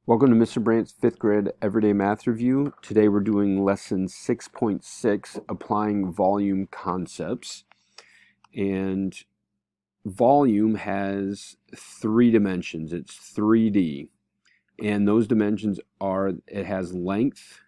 Welcome to Mr. Brandt's 5th grade Everyday Math Review. Today we're doing lesson 6.6, applying volume concepts. And volume has three dimensions. It's 3D. And those dimensions are, it has length,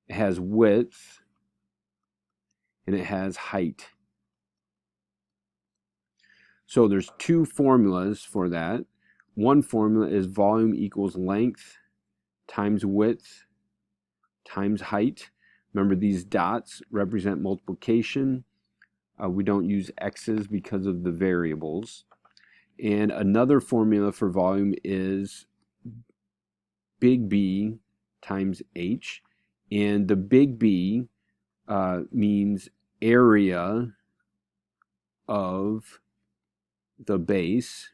it has width, and it has height. So there's two formulas for that. One formula is volume equals length times width times height. Remember, these dots represent multiplication. We don't use x's because of the variables. And another formula for volume is big B times h. And the big B means area of the base.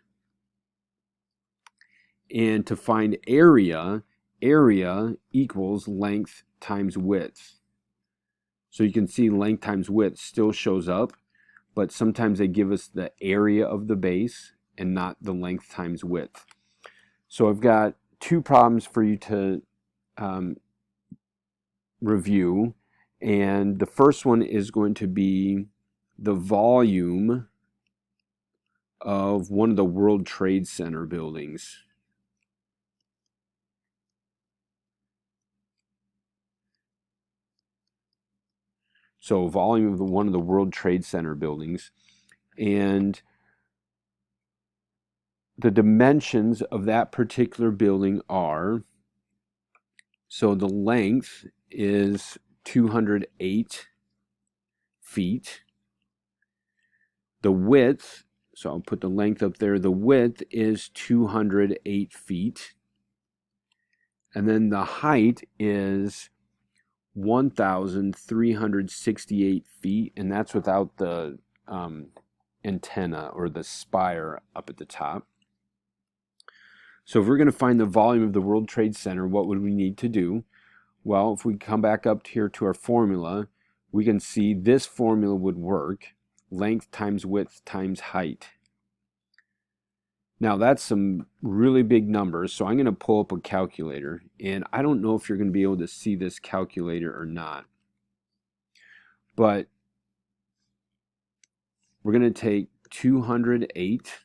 And to find area equals length times width. So you can see length times width still shows up, but sometimes they give us the area of the base and not the length times width. So I've got two problems for you to review, and the first one is going to be the volume of one of the World Trade Center buildings. So volume of one of the World Trade Center buildings. And the dimensions of that particular building are, so the length is 208 feet. The width, so I'll put the length up there, the width is 208 feet. And then the height is 1,368 feet, and that's without the antenna or the spire up at the top. So if we're going to find the volume of the World Trade Center, what would we need to do? Well, if we come back up here to our formula, we can see this formula would work. Length times width times height. Now that's some really big numbers, so I'm going to pull up a calculator, and I don't know if you're going to be able to see this calculator or not. But we're going to take 208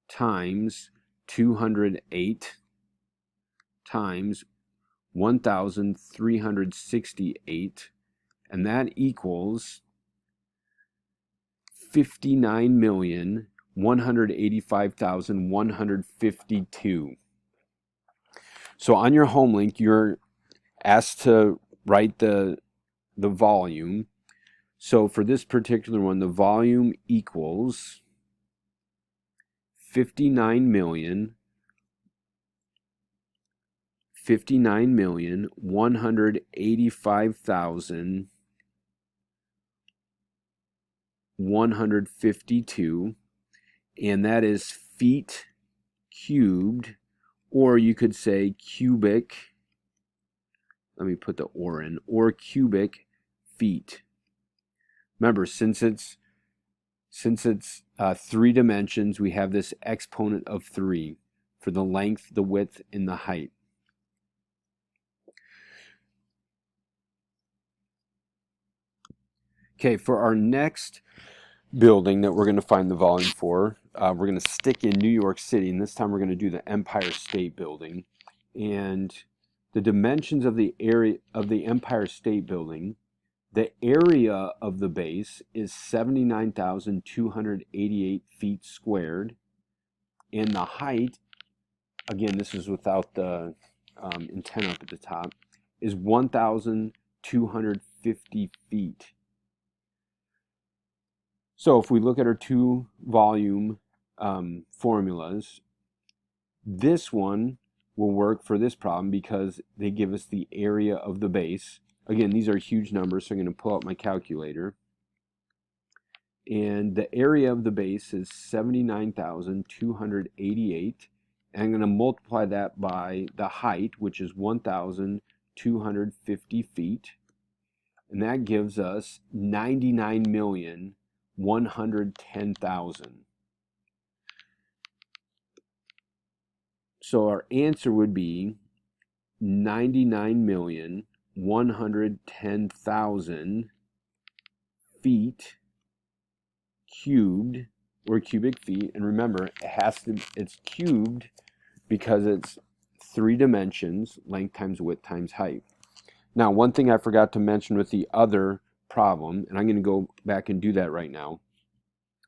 times 208 times 1,368, and that equals 59,185,152. So on your home link, you're asked to write the volume. So for this particular one, the volume equals 59,185,152, and that is feet cubed, or you could say cubic, let me put the or in, or cubic feet. Remember, since it's three dimensions, we have this exponent of 3 for the length, the width, and the height. Okay, for our next building that we're going to find the volume for, we're going to stick in New York City, and this time we're going to do the Empire State Building. And the dimensions of the area of the Empire State Building, the area of the base is 79,288 feet squared, and the height, again, this is without the antenna up at the top, is 1,250 feet. So if we look at our two volume formulas, this one will work for this problem because they give us the area of the base. Again, these are huge numbers, so I'm going to pull out my calculator. And the area of the base is 79,288. And I'm going to multiply that by the height, which is 1,250 feet. And that gives us 99,110,000. So our answer would be 99,110,000 feet cubed, or cubic feet. And remember, it's cubed because it's 3 dimensions, length times width times height. Now, one thing I forgot to mention with the other problem, and I'm going to go back and do that right now.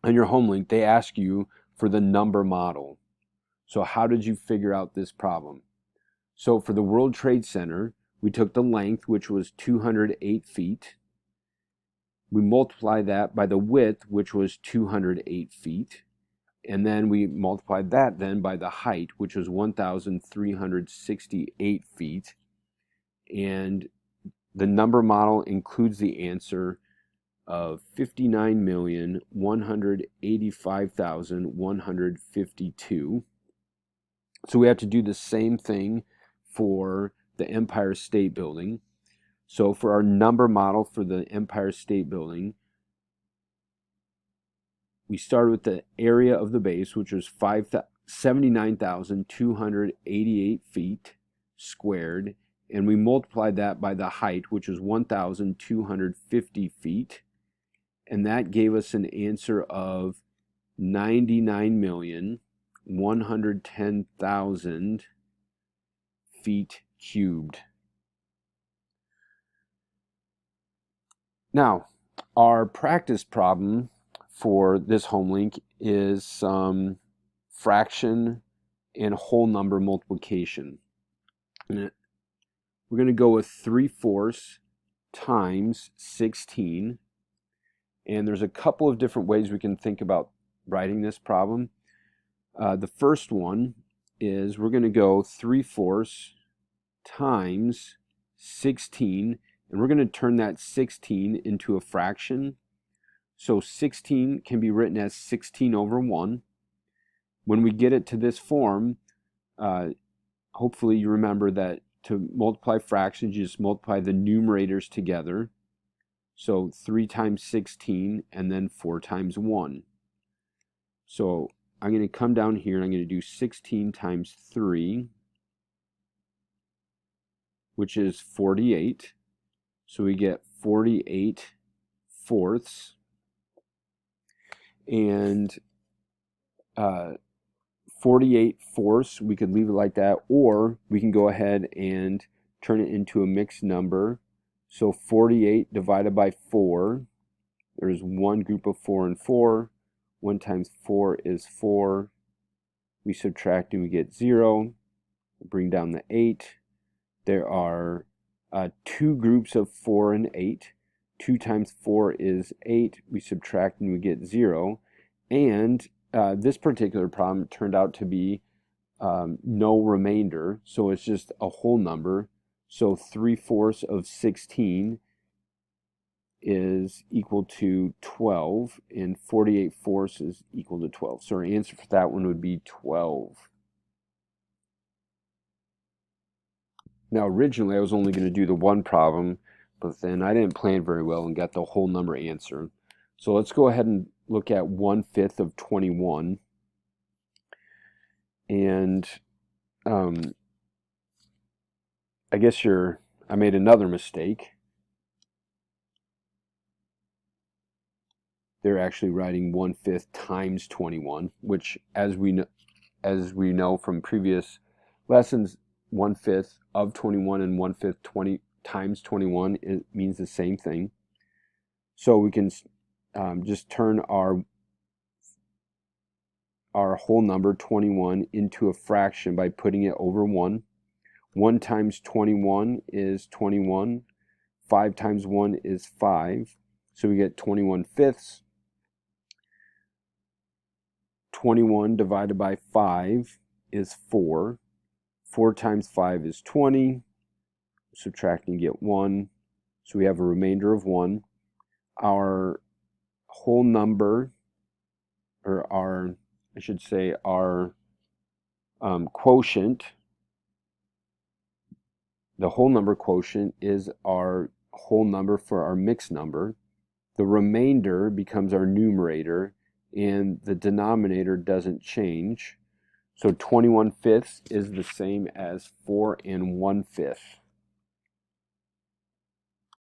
On your home link, they ask you for the number model. So how did you figure out this problem? So for the World Trade Center, we took the length, which was 208 feet. We multiplied that by the width, which was 208 feet. And then we multiplied that then by the height, which was 1,368 feet. And the number model includes the answer of 59,185,152. So we have to do the same thing for the Empire State Building. So for our number model for the Empire State Building, we started with the area of the base, which was 79,288 feet squared, and we multiplied that by the height, which was 1,250 feet, and that gave us an answer of 99,110,000 feet cubed. Now, our practice problem for this home link is some fraction and whole number multiplication. We're going to go with 3/4 times 16. And there's a couple of different ways we can think about writing this problem. The first one is we're going to go 3/4 times 16, and we're going to turn that 16 into a fraction. So 16 can be written as 16 over 1. When we get it to this form, hopefully you remember that to multiply fractions, you just multiply the numerators together. So 3 times 16 and then 4 times 1. So I'm going to come down here and I'm going to do 16 times 3, which is 48. So we get 48 fourths. And 48 fourths, we could leave it like that, or we can go ahead and turn it into a mixed number. So 48 divided by 4, there's one group of 4 and 4. 1 times 4 is 4. We subtract and we get 0. Bring down the 8. There are 2 groups of 4 and 8. 2 times 4 is 8. We subtract and we get 0. And this particular problem turned out to be no remainder, so it's just a whole number. So 3/4 of 16 is equal to 12, and 48 fourths is equal to 12. So our answer for that one would be 12. Now originally I was only going to do the one problem, but then I didn't plan very well and got the whole number answer. So let's go ahead and look at 1/5 of 21. And I guess I made another mistake. They're actually writing 1/5 times 21, which as we know from previous lessons, 1/5 of 21 and 1/5 20 times 21 means the same thing. So we can just turn our whole number 21 into a fraction by putting it over 1. 1 times 21 is 21. 5 times 1 is 5. So we get 21 fifths. 21 divided by 5 is 4. 4 times 5 is 20. Subtract and get 1. So we have a remainder of 1. Our whole number, or our quotient, the whole number quotient is our whole number for our mixed number. The remainder becomes our numerator, and the denominator doesn't change. So 21 fifths is the same as 4 1/5.